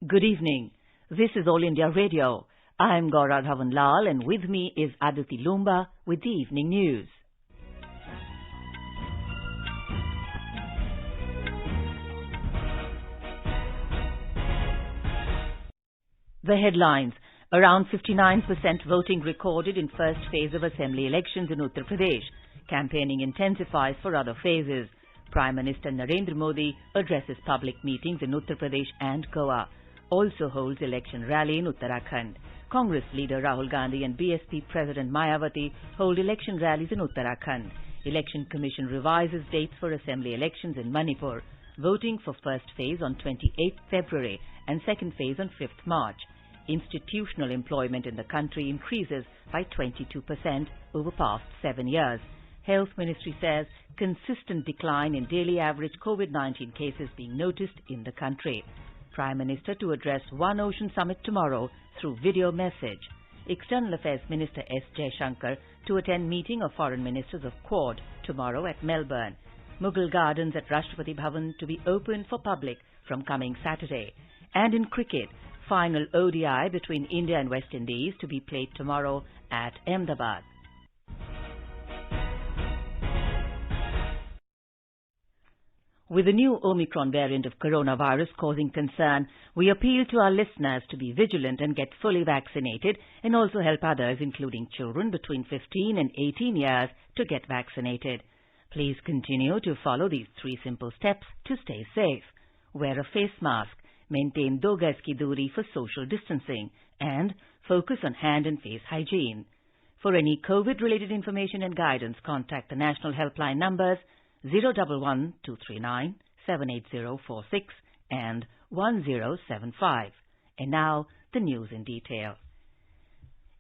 Good evening. This is All India Radio. I am Gaura Dhawan Lal and with me is Aditi Lumba with the evening news. The headlines. Around 59% voting recorded in first phase of assembly elections in Uttar Pradesh. Campaigning intensifies for other phases. Prime Minister Narendra Modi addresses public meetings in Uttar Pradesh and Goa. Also holds election rally in Uttarakhand. Congress leader Rahul Gandhi and BSP President Mayawati hold election rallies in Uttarakhand. Election Commission revises dates for assembly elections in Manipur. Voting for first phase on 28 February and second phase on 5th March. Institutional employment in the country increases by 22% over past 7 years. Health Ministry says consistent decline in daily average COVID-19 cases being noticed in the country. Prime Minister to address One Ocean Summit tomorrow through video message. External Affairs Minister S. Jaishankar to attend meeting of Foreign Ministers of Quad tomorrow at Melbourne. Mughal Gardens at Rashtrapati Bhavan to be opened for public from coming Saturday. And in cricket, final ODI between India and West Indies to be played tomorrow at Ahmedabad. With the new Omicron variant of coronavirus causing concern, we appeal to our listeners to be vigilant and get fully vaccinated and also help others, including children between 15 and 18 years, to get vaccinated. Please continue to follow these 3 simple steps to stay safe. Wear a face mask, maintain 2 gaz ki duri for social distancing, and focus on hand and face hygiene. For any COVID-related information and guidance, contact the national helpline numbers 011-239-78046 and 1075. And now, the news in detail.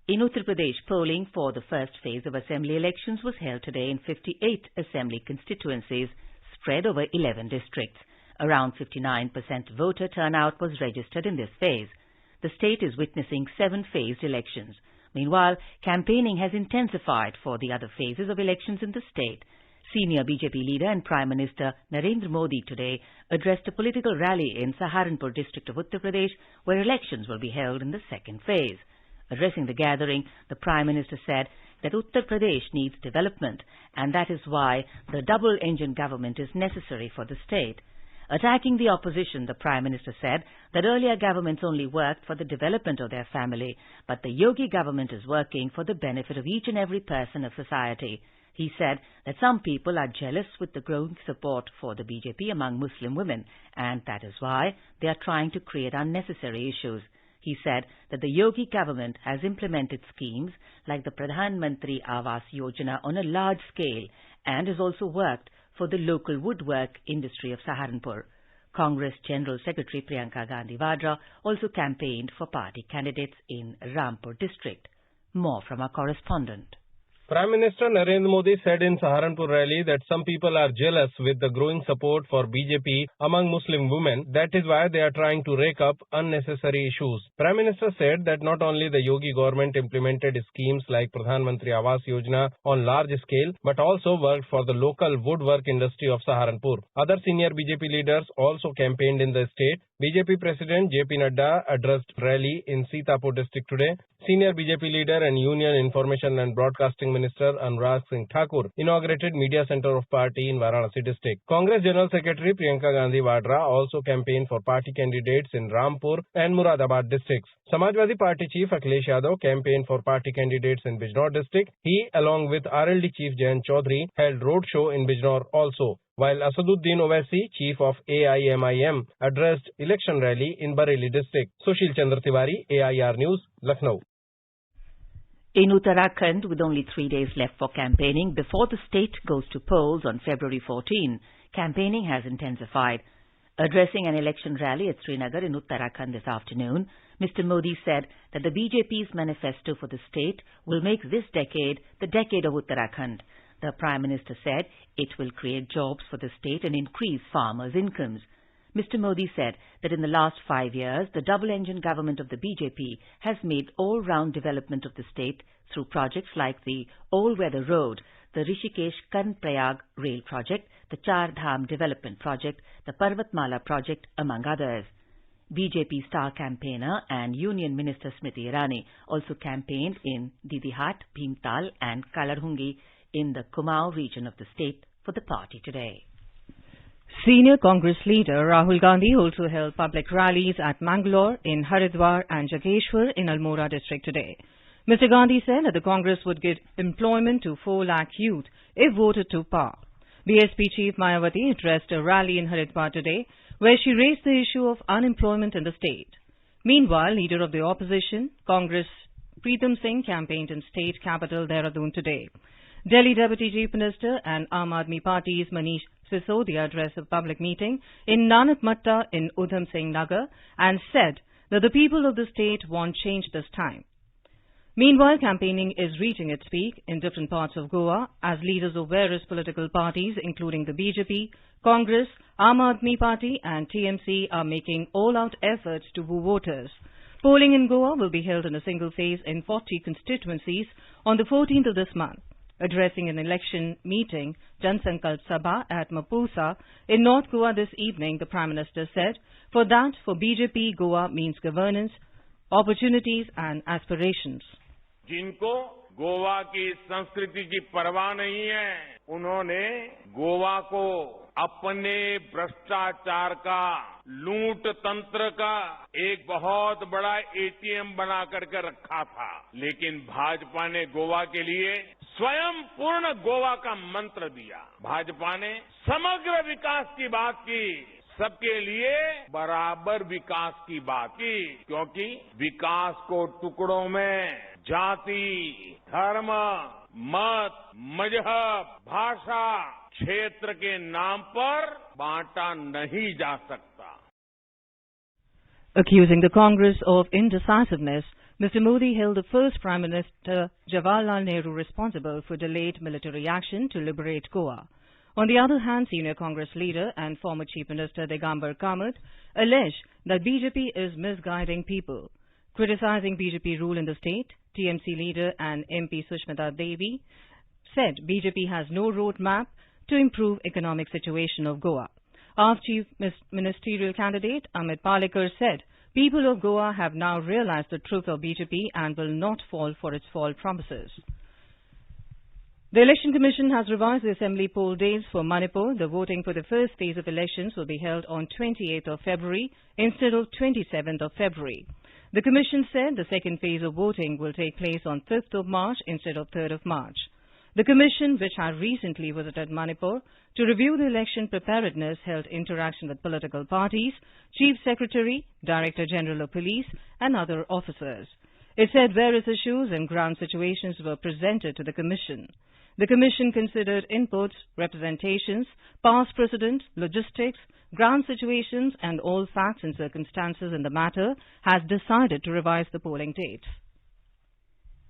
In Uttar Pradesh, polling for the first phase of assembly elections was held today in 58 assembly constituencies spread over 11 districts. Around 59% voter turnout was registered in this phase. The state is witnessing 7-phased elections. Meanwhile, campaigning has intensified for the other phases of elections in the state. Senior BJP leader and Prime Minister Narendra Modi today addressed a political rally in Saharanpur district of Uttar Pradesh, where elections will be held in the second phase. Addressing the gathering, the Prime Minister said that Uttar Pradesh needs development, and that is why the double-engine government is necessary for the state. Attacking the opposition, the Prime Minister said that earlier governments only worked for the development of their family, but the Yogi government is working for the benefit of each and every person of society. He said that some people are jealous with the growing support for the BJP among Muslim women, and that is why they are trying to create unnecessary issues. He said that the Yogi government has implemented schemes like the Pradhan Mantri Awas Yojana on a large scale and has also worked for the local woodwork industry of Saharanpur. Congress General Secretary Priyanka Gandhi Vadra also campaigned for party candidates in Rampur district. More from our correspondent. Prime Minister Narendra Modi said in Saharanpur rally that some people are jealous with the growing support for BJP among Muslim women. That is why they are trying to rake up unnecessary issues. Prime Minister said that not only the Yogi government implemented schemes like Pradhan Mantri Awas Yojana on large scale, but also worked for the local woodwork industry of Saharanpur. Other senior BJP leaders also campaigned in the state. BJP President JP Nadda addressed rally in Sitapur district today. Senior BJP leader and Union Information and Broadcasting Minister Anurag Singh Thakur inaugurated Media Center of Party in Varanasi district. Congress General Secretary Priyanka Gandhi Vadra also campaigned for party candidates in Rampur and Muradabad districts. Samajwadi Party Chief Akhilesh Yadav campaigned for party candidates in Bijnor district. He, along with RLD Chief Jayant Chaudhary, held roadshow in Bijnor also, while Asaduddin Owaisi, Chief of AIMIM, addressed election rally in Bareilly district. Sushil Chandra Tiwari, AIR News, Lucknow. In Uttarakhand, with only 3 days left for campaigning before the state goes to polls on February 14, campaigning has intensified. Addressing an election rally at Srinagar in Uttarakhand this afternoon, Mr. Modi said that the BJP's manifesto for the state will make this decade the decade of Uttarakhand. The Prime Minister said it will create jobs for the state and increase farmers' incomes. Mr. Modi said that in the last 5 years, the double-engine government of the BJP has made all-round development of the state through projects like the All-Weather Road, the Rishikesh-Karnaprayag Rail Project, the Char Dham Development Project, the Parvatmala Project, among others. BJP star campaigner and Union Minister Smriti Irani also campaigned in Didihat, Bhimtal and Kalarhungi in the Kumaon region of the state for the party today. Senior Congress leader Rahul Gandhi also held public rallies at Mangalore, in Haridwar and Jageshwar in Almora district today. Mr. Gandhi said that the Congress would give employment to 4 lakh youth if voted to power. BSP Chief Mayawati addressed a rally in Haridwar today where she raised the issue of unemployment in the state. Meanwhile, leader of the opposition, Congress Pritam Singh, campaigned in state capital Dehradun today. Delhi Deputy Chief Minister and Aam Aadmi Party's Manish Sisodia addressed a public meeting in Nanak Matta in Udham Singh Nagar and said that the people of the state want change this time. Meanwhile, campaigning is reaching its peak in different parts of Goa as leaders of various political parties, including the BJP, Congress, Aam Aadmi Party and TMC, are making all-out efforts to woo voters. Polling in Goa will be held in a single phase in 40 constituencies on the 14th of this month. Addressing an election meeting, Untitled Sabha at Mapusa in North Goa this evening, the Prime Minister said, for BJP, Goa means governance, opportunities and aspirations. जिनको गोवा की संस्कृति की परवाह नहीं है, उन्होंने गोवा को अपने भ्रष्टाचार का, लूट तंत्र का एक बहुत बड़ा एटीएम बना करके रखा था। लेकिन भाजपा ने गोवा के लिए स्वयं पूर्ण गोवा का मंत्र दिया। भाजपा ने समग्र विकास की बात की, सबके लिए बराबर विकास की बात की, क्योंकि विकास को टुकड़ों में जाति, धर्म, मत, मजहब, भाषा, क्षेत्र के नाम पर बांटा नहीं जा सकता. Accusing the Congress of indecisiveness, Mr. Modi held the first Prime Minister Jawaharlal Nehru responsible for delayed military action to liberate Goa. On the other hand, senior Congress leader and former Chief Minister Digambar Kamath alleged that BJP is misguiding people. Criticizing BJP rule in the state, TMC leader and MP Sushmita Devi said BJP has no roadmap to improve economic situation of Goa. Our Chief Ministerial candidate Amit Palekar said people of Goa have now realized the truth of BJP and will not fall for its false promises. The Election Commission has revised the assembly poll dates for Manipur. The voting for the first phase of elections will be held on 28th of February instead of 27th of February. The Commission said the second phase of voting will take place on 5th of March instead of 3rd of March. The Commission, which had recently visited Manipur to review the election preparedness, held interaction with political parties, Chief Secretary, Director General of Police and other officers. It said various issues and ground situations were presented to the Commission. The Commission considered inputs, representations, past precedent, logistics, ground situations and all facts and circumstances in the matter, has decided to revise the polling dates.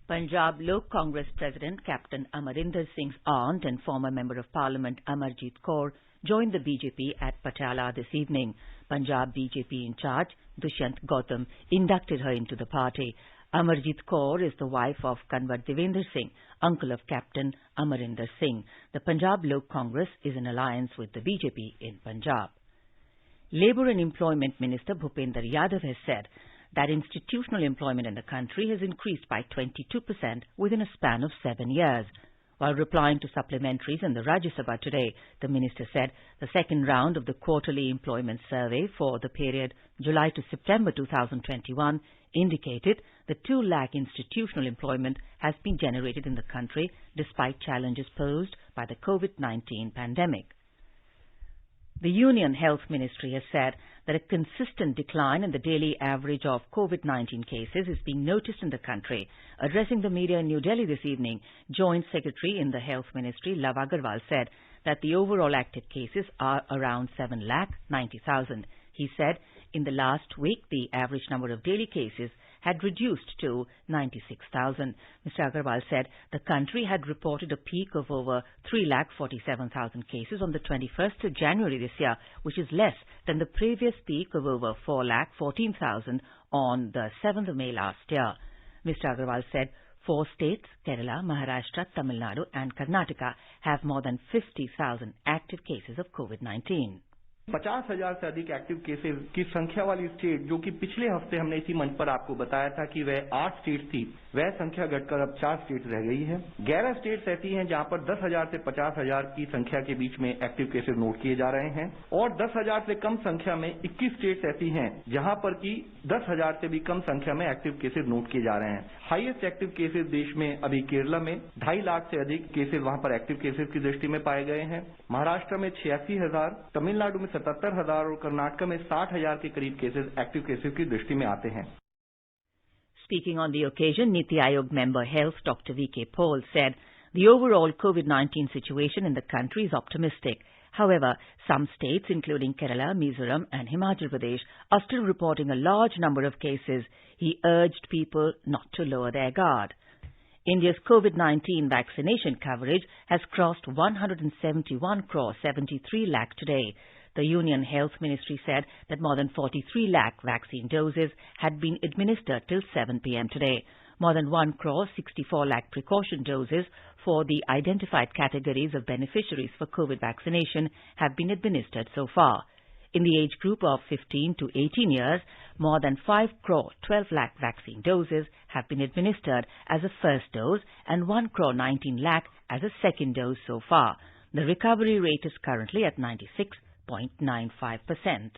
Punjab Lok Congress President Captain Amarinder Singh's aunt and former Member of Parliament Amarjit Kaur joined the BJP at Patiala this evening. Punjab BJP in charge, Dushyant Gautam, inducted her into the party. Amarjit Kaur is the wife of Kanwar Devendra Singh, uncle of Captain Amarinder Singh. The Punjab Lok Congress is in alliance with the BJP in Punjab. Labour and Employment Minister Bhupender Yadav has said that institutional employment in the country has increased by 22% within a span of 7 years. While replying to supplementaries in the Rajya Sabha today, the minister said the second round of the quarterly employment survey for the period July to September 2021 indicated that 2 lakh institutional employment has been generated in the country despite challenges posed by the COVID-19 pandemic. The Union Health Ministry has said that a consistent decline in the daily average of COVID-19 cases is being noticed in the country. Addressing the media in New Delhi this evening, Joint Secretary in the Health Ministry, Love Agarwal, said that the overall active cases are around 7,90,000. He said in the last week, the average number of daily cases had reduced to 96,000. Mr. Agarwal said the country had reported a peak of over 3,47,000 cases on the 21st of January this year, which is less than the previous peak of over 4,14,000 on the 7th of May last year. Mr. Agarwal said 4 states, Kerala, Maharashtra, Tamil Nadu and Karnataka, have more than 50,000 active cases of COVID-19. 50,000 से अधिक active cases की संख्या वाली state, जो कि पिछले हफ्ते हमने इसी मंच पर आपको बताया था कि वह 8 स्टेट थी, वह संख्या घटकर अब 4 स्टेट रह गई है। 11 स्टेट्स ऐसी हैं जहां पर 10,000 से 50,000 की संख्या के बीच में एक्टिव केसेस नोट किए जा रहे हैं और 10,000 से कम संख्या में 21 स्टेट्स ऐसी हैं जहां पर की 10,000 से भी कम संख्या में एक्टिव केसेस नोट किए जा रहे हैं। हाईएस्ट एक्टिव केसेस देश में अभी केरला में 2.5 लाख से अधिक केसेस वहां पर एक्टिव केसेस की दृष्टि में पाए गए हैं। महाराष्ट्र में 86,000, तमिलनाडु में 77,000 और कर्नाटक में 60,000 के करीब केसेस एक्टिव केसेस की दृष्टि में आते हैं। Speaking on the occasion, Niti Aayog member Health Dr. V.K. Paul said the overall COVID-19 situation in the country is optimistic. However, some states, including Kerala, Mizoram and Himachal Pradesh, are still reporting a large number of cases. He urged people not to lower their guard. India's COVID-19 vaccination coverage has crossed 171 crore 73 lakh today. The Union Health Ministry said that more than 43 lakh vaccine doses had been administered till 7 p.m. today. More than 1 crore 64 lakh precaution doses for the identified categories of beneficiaries for COVID vaccination have been administered so far. In the age group of 15 to 18 years, more than 5 crore 12 lakh vaccine doses have been administered as a first dose and 1 crore 19 lakh as a second dose so far. The recovery rate is currently at 96.95%.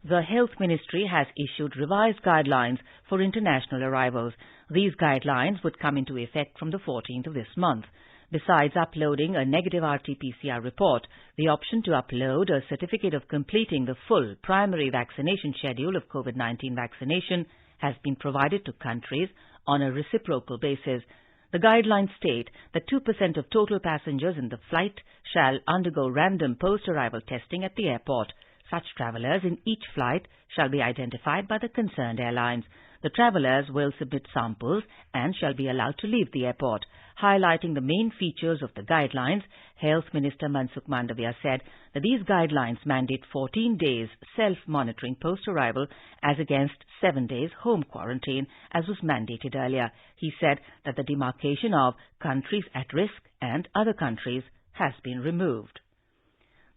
The Health Ministry has issued revised guidelines for international arrivals. These guidelines would come into effect from the 14th of this month. Besides uploading a negative RT-PCR report, the option to upload a certificate of completing the full primary vaccination schedule of COVID-19 vaccination has been provided to countries on a reciprocal basis. The guidelines state that 2% of total passengers in the flight shall undergo random post-arrival testing at the airport. Such travellers in each flight shall be identified by the concerned airlines. The travellers will submit samples and shall be allowed to leave the airport. Highlighting the main features of the guidelines, Health Minister Mansukh Mandavia said that these guidelines mandate 14 days self-monitoring post-arrival as against 7 days home quarantine as was mandated earlier. He said that the demarcation of countries at risk and other countries has been removed.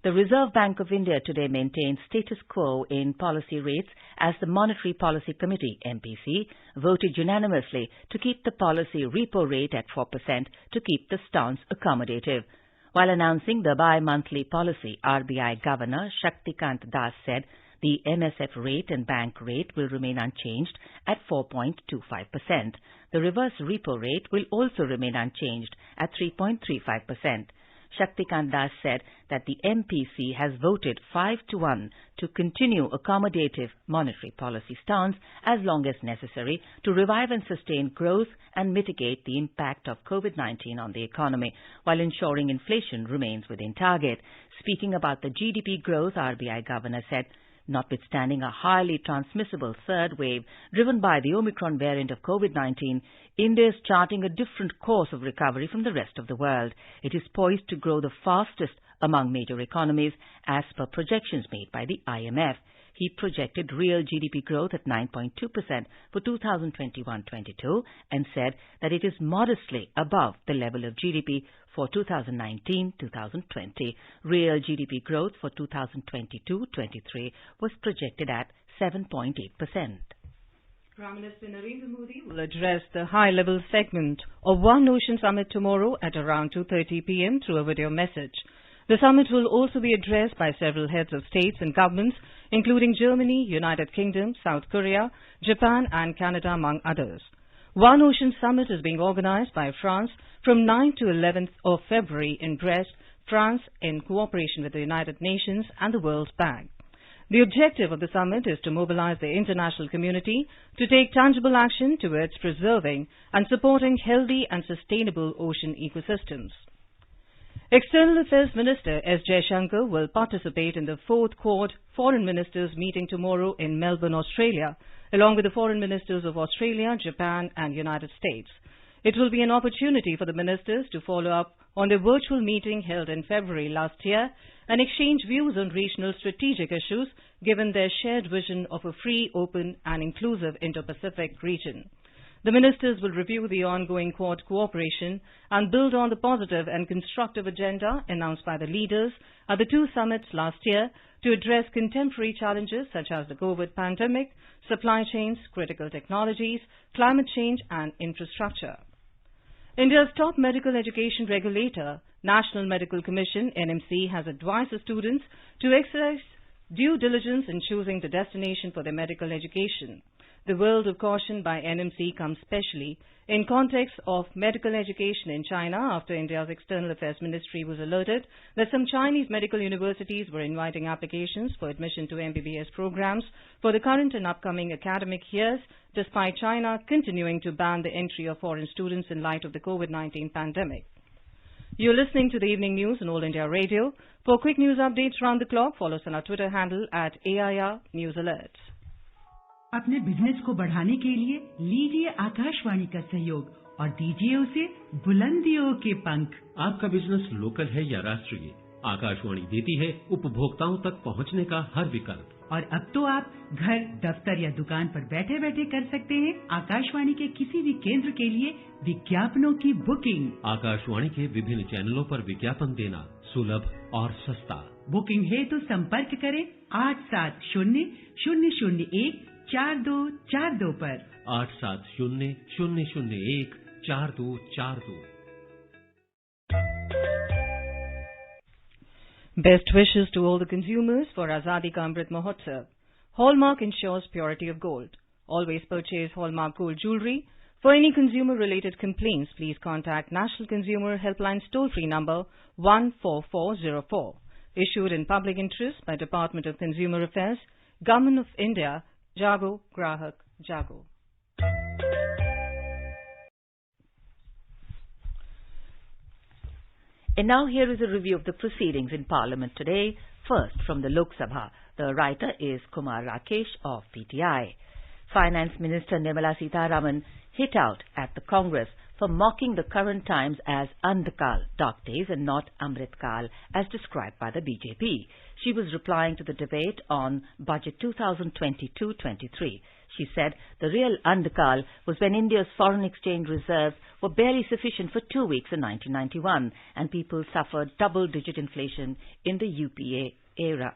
The Reserve Bank of India today maintained status quo in policy rates as the Monetary Policy Committee, MPC, voted unanimously to keep the policy repo rate at 4% to keep the stance accommodative. While announcing the bi-monthly policy, RBI Governor Shaktikant Das said the MSF rate and bank rate will remain unchanged at 4.25%. The reverse repo rate will also remain unchanged at 3.35%. Shaktikant Das said that the MPC has voted 5-1 to continue accommodative monetary policy stance as long as necessary to revive and sustain growth and mitigate the impact of COVID-19 on the economy, while ensuring inflation remains within target. Speaking about the GDP growth, RBI Governor said, notwithstanding a highly transmissible third wave driven by the Omicron variant of COVID-19, India is charting a different course of recovery from the rest of the world. It is poised to grow the fastest among major economies as per projections made by the IMF. He projected real GDP growth at 9.2% for 2021-22 and said that it is modestly above the level of GDP for 2019-2020. Real GDP growth for 2022-23 was projected at 7.8%. Prime Minister Narendra Modi will address the high-level segment of One Ocean Summit tomorrow at around 2:30 p.m. through a video message. The summit will also be addressed by several heads of states and governments, including Germany, United Kingdom, South Korea, Japan and Canada, among others. One Ocean Summit is being organized by France from 9th to 11th of February in Brest, France, in cooperation with the United Nations and the World Bank. The objective of the summit is to mobilize the international community to take tangible action towards preserving and supporting healthy and sustainable ocean ecosystems. External Affairs Minister S. Jaishankar will participate in the 4th Quad Foreign Ministers meeting tomorrow in Melbourne, Australia, along with the Foreign Ministers of Australia, Japan and United States. It will be an opportunity for the ministers to follow up on their virtual meeting held in February last year and exchange views on regional strategic issues given their shared vision of a free, open and inclusive Indo-Pacific region. The ministers will review the ongoing Quad cooperation and build on the positive and constructive agenda announced by the leaders at the two summits last year to address contemporary challenges such as the COVID pandemic, supply chains, critical technologies, climate change and infrastructure. India's top medical education regulator, National Medical Commission (NMC), has advised the students to exercise due diligence in choosing the destination for their medical education. The word of caution by NMC comes specially in context of medical education in China after India's External Affairs Ministry was alerted that some Chinese medical universities were inviting applications for admission to MBBS programs for the current and upcoming academic years, despite China continuing to ban the entry of foreign students in light of the COVID-19 pandemic. You're listening to the evening news on All India Radio. For quick news updates round the clock, follow us on our Twitter handle at AIR News Alerts. अपने business को बढ़ाने के लिए लीजिए आकाशवाणी का सहयोग और दीजिए उसे बुलंदियों के पंख। आपका बिजनेस लोकल है या राष्ट्रीय, आकाशवाणी देती है उपभोक्ताओं तक पहुंचने का हर विकल्प। और अब तो आप घर, दफ्तर या दुकान पर बैठे बैठे कर सकते हैं आकाशवाणी के किसी भी केंद्र के लिए विज्ञापनों की बुकिंग। आकाशवाणी के विभिन्न चैनलों पर विज्ञापन देना सुलभ और सस्ता। बुकिंग है तो संपर्क करें 8700014242 पर। 8700014242। Best wishes to all the consumers for Azadi Ka Amrit Mahotsav. Hallmark ensures purity of gold. Always purchase Hallmark gold jewelry. For any consumer-related complaints, please contact National Consumer Helpline toll-free number 14404. Issued in public interest by Department of Consumer Affairs, Government of India, Jago Grahak Jago. And now here is a review of the proceedings in Parliament today. First, from the Lok Sabha. The writer is Kumar Rakesh of PTI. Finance Minister Nirmala Sitharaman hit out at the Congress for mocking the current times as Andhkal, dark days, and not Amritkal, as described by the BJP. She was replying to the debate on Budget 2022-23. She said the real Andhkal was when India's foreign exchange reserves were barely sufficient for 2 weeks in 1991 and people suffered double-digit inflation in the UPA era.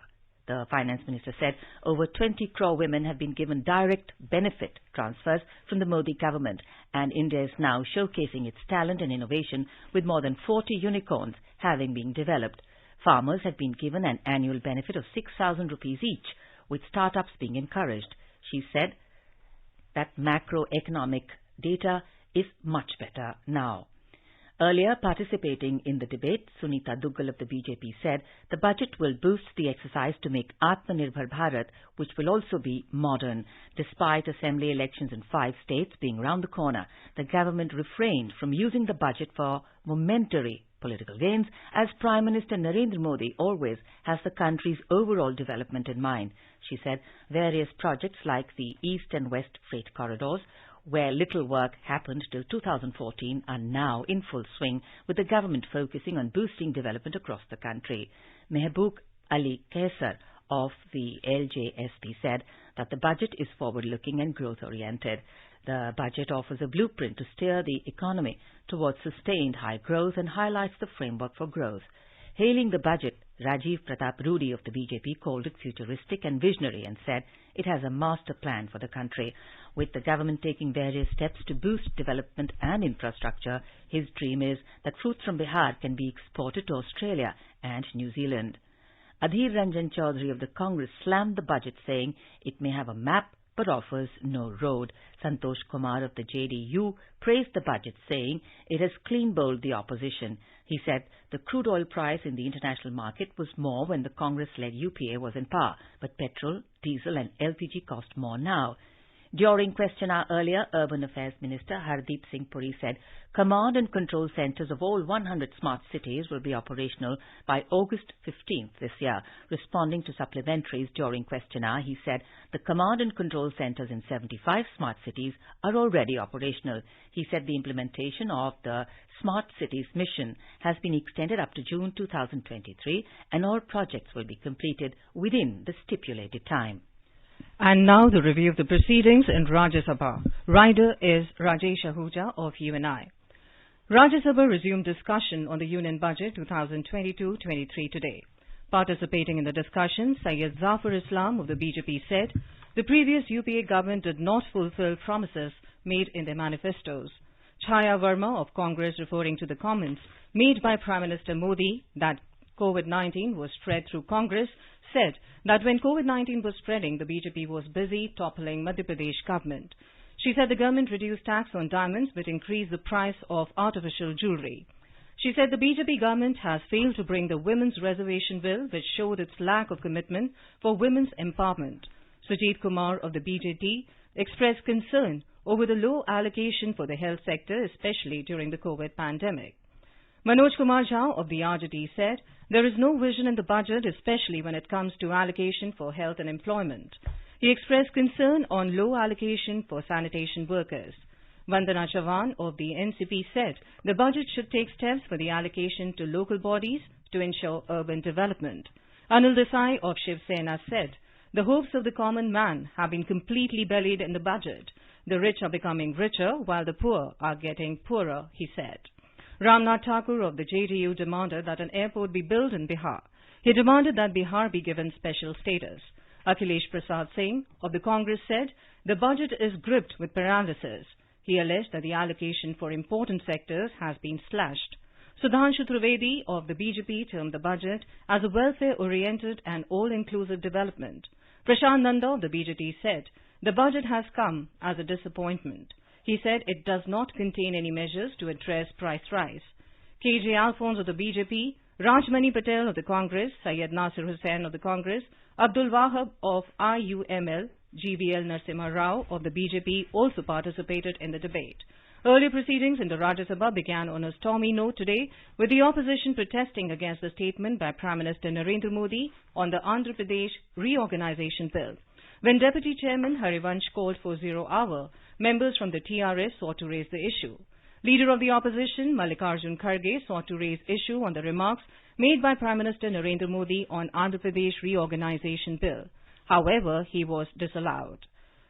The finance minister said over 20 crore women have been given direct benefit transfers from the Modi government, and India is now showcasing its talent and innovation with more than 40 unicorns having been developed. Farmers have been given an annual benefit of 6,000 rupees each, with startups being encouraged. She said that macroeconomic data is much better now. Earlier, participating in the debate, Sunita Duggal of the BJP said the budget will boost the exercise to make Atmanirbhar Bharat, which will also be modern. Despite assembly elections in 5 states being round the corner, the government refrained from using the budget for momentary political gains, as Prime Minister Narendra Modi always has the country's overall development in mind. She said various projects like the East and West freight corridors, where little work happened till 2014, are now in full swing, with the government focusing on boosting development across the country. Mehboob Ali Kaisar of the LJSP said that the budget is forward-looking and growth-oriented. The budget offers a blueprint to steer the economy towards sustained high growth and highlights the framework for growth. Hailing the budget, Rajiv Pratap Rudy of the BJP called it futuristic and visionary and said it has a master plan for the country. With the government taking various steps to boost development and infrastructure, his dream is that fruits from Bihar can be exported to Australia and New Zealand. Adhir Ranjan Chaudhary of the Congress slammed the budget, saying it may have a map but offers no road. Santosh Kumar of the JDU praised the budget, saying it has clean bowled the opposition. He said the crude oil price in the international market was more when the Congress-led UPA was in power, but petrol, diesel and LPG cost more now. During question hour earlier, Urban Affairs Minister Hardeep Singh Puri said command and control centres of all 100 smart cities will be operational by August 15th this year. Responding to supplementaries during question hour, he said the command and control centres in 75 smart cities are already operational. He said the implementation of the Smart Cities mission has been extended up to June 2023 and all projects will be completed within the stipulated time. And now the review of the proceedings in Rajya Sabha. Rider is Rajesh Ahuja of UNI. Rajya Sabha resumed discussion on the Union Budget 2022-23 today. Participating in the discussion, Syed Zafar Islam of the BJP said the previous UPA government did not fulfill promises made in their manifestos. Chaya Verma of Congress, referring to the comments made by Prime Minister Modi that COVID-19 was spread through Congress, said that when COVID-19 was spreading, the BJP was busy toppling Madhya Pradesh government. She said the government reduced tax on diamonds but increased the price of artificial jewellery. She said the BJP government has failed to bring the Women's Reservation Bill, which showed its lack of commitment for women's empowerment. Sujit Kumar of the BJP expressed concern over the low allocation for the health sector, especially during the COVID pandemic. Manoj Kumar Jha of the RJD said there is no vision in the budget, especially when it comes to allocation for health and employment. He expressed concern on low allocation for sanitation workers. Vandana Chavan of the NCP said the budget should take steps for the allocation to local bodies to ensure urban development. Anil Desai of Shiv Sena said the hopes of the common man have been completely buried in the budget. The rich are becoming richer while the poor are getting poorer, he said. Ramnath Thakur of the JDU demanded that an airport be built in Bihar. He demanded that Bihar be given special status. Akhilesh Prasad Singh of the Congress said the budget is gripped with paralysis. He alleged that the allocation for important sectors has been slashed. Sudhanshu Trivedi of the BJP termed the budget as a welfare-oriented and all-inclusive development. Prashant Nanda of the BJP said the budget has come as a disappointment. He said it does not contain any measures to address price rise. KJ Alphonse of the BJP, Rajmani Patel of the Congress, Syed Nasir Hussain of the Congress, Abdul Wahab of IUML, GVL Narasimha Rao of the BJP also participated in the debate. Earlier proceedings in the Rajya Sabha began on a stormy note today, with the opposition protesting against the statement by Prime Minister Narendra Modi on the Andhra Pradesh reorganization bill. When Deputy Chairman Harivansh called for 0 hour, members from the TRS sought to raise the issue. Leader of the opposition, Mallikarjun Kharge, sought to raise issue on the remarks made by Prime Minister Narendra Modi on Andhra Pradesh reorganization bill. However, he was disallowed.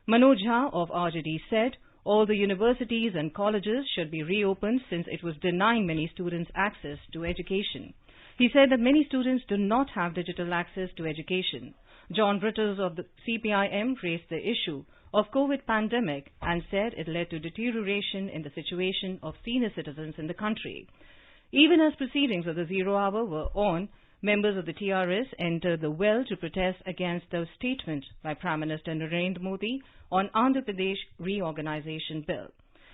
Manoj Jha of RJD said all the universities and colleges should be reopened since it was denying many students access to education. He said that many students do not have digital access to education. John Britters of the CPIM raised the issue of COVID pandemic and said it led to deterioration in the situation of senior citizens in the country. Even as proceedings of the 0 hour were on, members of the TRS entered the well to protest against the statement by Prime Minister Narendra Modi on Andhra Pradesh reorganization bill.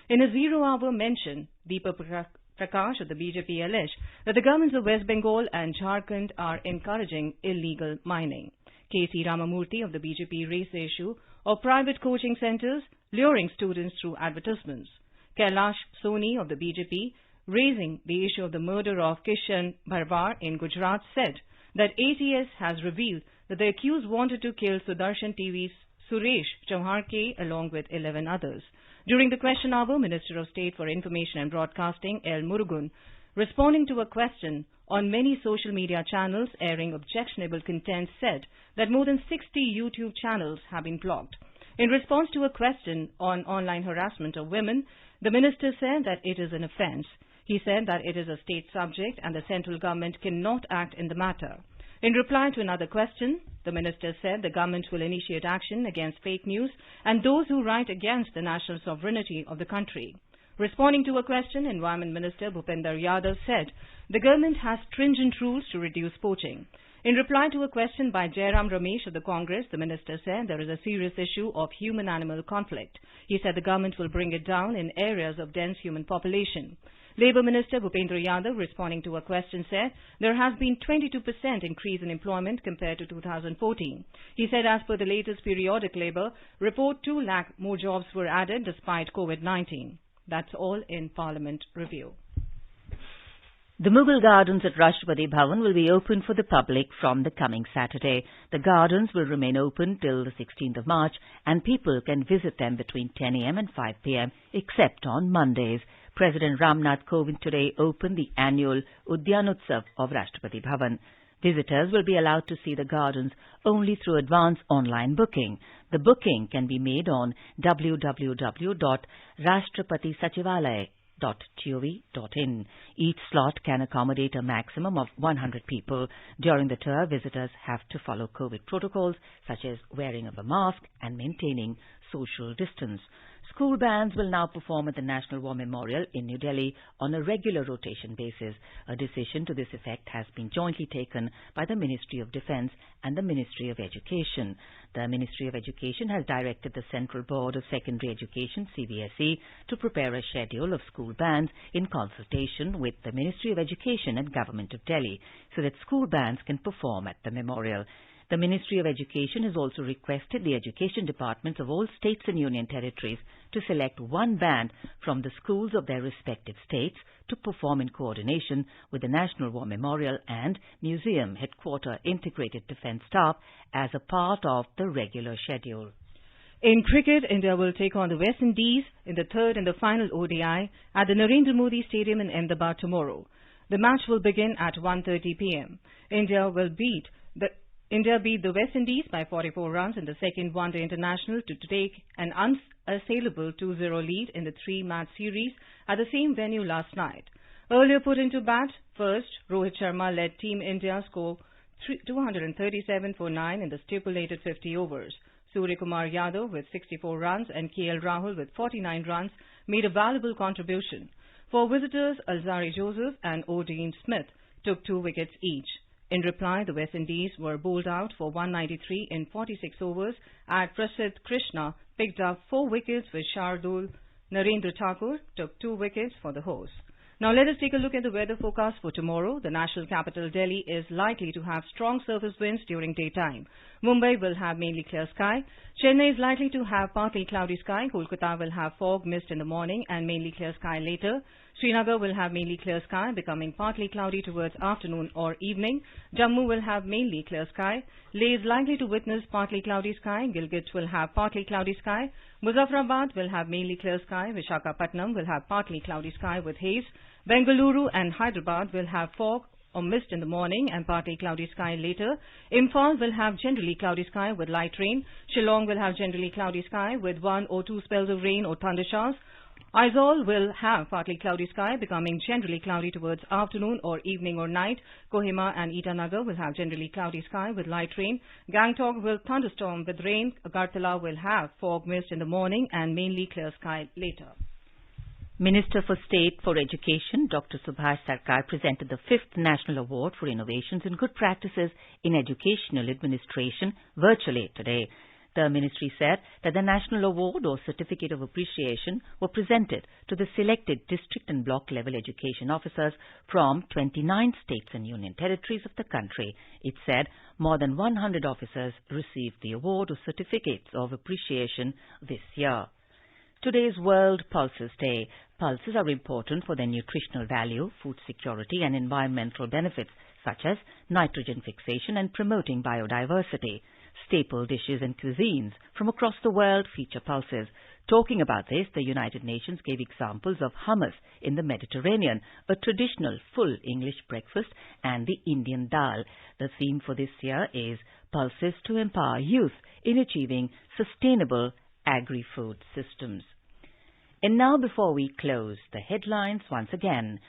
In a 0 hour mention, Deepa Prakash of the BJP alleged that the governments of West Bengal and Jharkhand are encouraging illegal mining. K.C. Ramamurthy of the BJP raised the issue of private coaching centres luring students through advertisements. Kailash Soni of the BJP, raising the issue of the murder of Kishan Bharwar in Gujarat, said that ATS has revealed that the accused wanted to kill Sudarshan TV's Suresh Chauharke along with 11 others. During the question hour, Minister of State for Information and Broadcasting, L. Murugan, responding to a question on many social media channels airing objectionable content, said that more than 60 YouTube channels have been blocked. In response to a question on online harassment of women, the minister said that it is an offence. He said that it is a state subject and the central government cannot act in the matter. In reply to another question, the minister said the government will initiate action against fake news and those who write against the national sovereignty of the country. Responding to a question, Environment Minister Bhupinder Yadav said the government has stringent rules to reduce poaching. In reply to a question by Jairam Ramesh of the Congress, the minister said there is a serious issue of human-animal conflict. He said the government will bring it down in areas of dense human population. Labour Minister Bhupendra Yadav, responding to a question, said there has been 22% increase in employment compared to 2014. He said as per the latest periodic labour report, 2 lakh more jobs were added despite COVID-19. That's all in Parliament Review. The Mughal Gardens at Rashtrapati Bhavan will be open for the public from the coming Saturday. The gardens will remain open till the 16th of March and people can visit them between 10 a.m. and 5 p.m. except on Mondays. President Ramnath Kovind today opened the annual Udyanotsav of Rashtrapati Bhavan. Visitors will be allowed to see the gardens only through advance online booking. The booking can be made on www.rashtrapatisachivalaya.gov.in. Each slot can accommodate a maximum of 100 people. During the tour, visitors have to follow COVID protocols such as wearing of a mask and maintaining social distance. School bands will now perform at the National War Memorial in New Delhi on a regular rotation basis. A decision to this effect has been jointly taken by the Ministry of Defence and the Ministry of Education. The Ministry of Education has directed the Central Board of Secondary Education, CBSE, to prepare a schedule of school bands in consultation with the Ministry of Education and Government of Delhi so that school bands can perform at the memorial. The Ministry of Education has also requested the education departments of all states and union territories to select one band from the schools of their respective states to perform in coordination with the National War Memorial and Museum Headquarter Integrated Defence Staff as a part of the regular schedule. In cricket, India will take on the West Indies in the third and the final ODI at the Narendra Modi Stadium in Ahmedabad tomorrow. The match will begin at 1:30 p.m. India beat the West Indies by 44 runs in the second one-day international to take an unassailable 2-0 lead in the three-match series at the same venue last night. Earlier put into bat, first, Rohit Sharma led Team India score 237 for 9 in the stipulated 50 overs. Suryakumar Yadav with 64 runs and KL Rahul with 49 runs made a valuable contribution. For visitors, Alzari Joseph and O'Dean Smith took 2 wickets each. In reply, the West Indies were bowled out for 193 in 46 overs as Prasidh Krishna picked up 4 wickets with Shardul. Narendra Thakur took 2 wickets for the hosts. Now let us take a look at the weather forecast for tomorrow. The national capital Delhi is likely to have strong surface winds during daytime. Mumbai will have mainly clear sky. Chennai is likely to have partly cloudy sky. Kolkata will have fog, mist in the morning and mainly clear sky later. Srinagar will have mainly clear sky, becoming partly cloudy towards afternoon or evening. Jammu will have mainly clear sky. Leh is likely to witness partly cloudy sky. Gilgit will have partly cloudy sky. Muzaffarabad will have mainly clear sky. Visakhapatnam will have partly cloudy sky with haze. Bengaluru and Hyderabad will have fog or mist in the morning and partly cloudy sky later. Imphal will have generally cloudy sky with light rain. Shillong will have generally cloudy sky with 1 or 2 spells of rain or thunder showers. Aizawl will have partly cloudy sky, becoming generally cloudy towards afternoon or evening or night. Kohima and Itanagar will have generally cloudy sky with light rain. Gangtok will thunderstorm with rain. Agartala will have fog mist in the morning and mainly clear sky later. Minister for State for Education, Dr. Subhash Sarkar, presented the 5th National Award for Innovations in Good Practices in Educational Administration virtually today. The ministry said that the National Award or Certificate of Appreciation were presented to the selected district and block level education officers from 29 states and union territories of the country. It said more than 100 officers received the award or certificates of appreciation this year. Today is World Pulses Day. Pulses are important for their nutritional value, food security and environmental benefits such as nitrogen fixation and promoting biodiversity. Staple dishes and cuisines from across the world feature pulses. Talking about this, the United Nations gave examples of hummus in the Mediterranean, a traditional full English breakfast, and the Indian dal. The theme for this year is Pulses to Empower Youth in Achieving Sustainable Agri-Food Systems. And now, before we close, the headlines once again.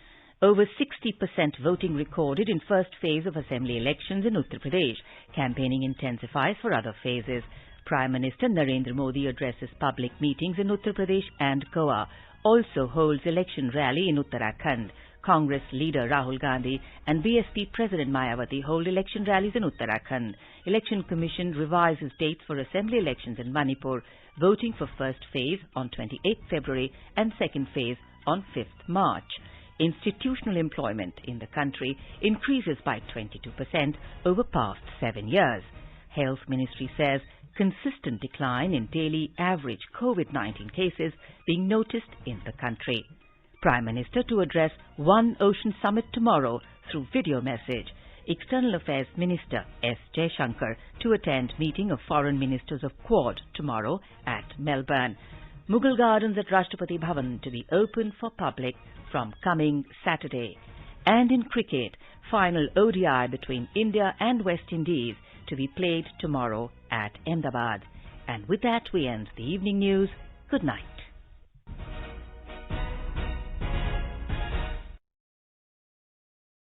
Over 60% voting recorded in first phase of assembly elections in Uttar Pradesh. Campaigning intensifies for other phases. Prime Minister Narendra Modi addresses public meetings in Uttar Pradesh and Goa. Also holds election rally in Uttarakhand. Congress leader Rahul Gandhi and BSP President Mayawati hold election rallies in Uttarakhand. Election Commission revises dates for assembly elections in Manipur. Voting for first phase on 28 February and second phase on 5th March. Institutional employment in the country increases by 22% over past 7 years. Health Ministry says consistent decline in daily average COVID-19 cases being noticed in the country. Prime Minister to address One Ocean Summit tomorrow through video message. External Affairs Minister S. Jaishankar to attend meeting of Foreign Ministers of Quad tomorrow at Melbourne. Mughal Gardens at Rashtrapati Bhavan to be open for public from coming Saturday. And in cricket, final ODI between India and West Indies to be played tomorrow at Ahmedabad. And with that, we end the evening news. Good night.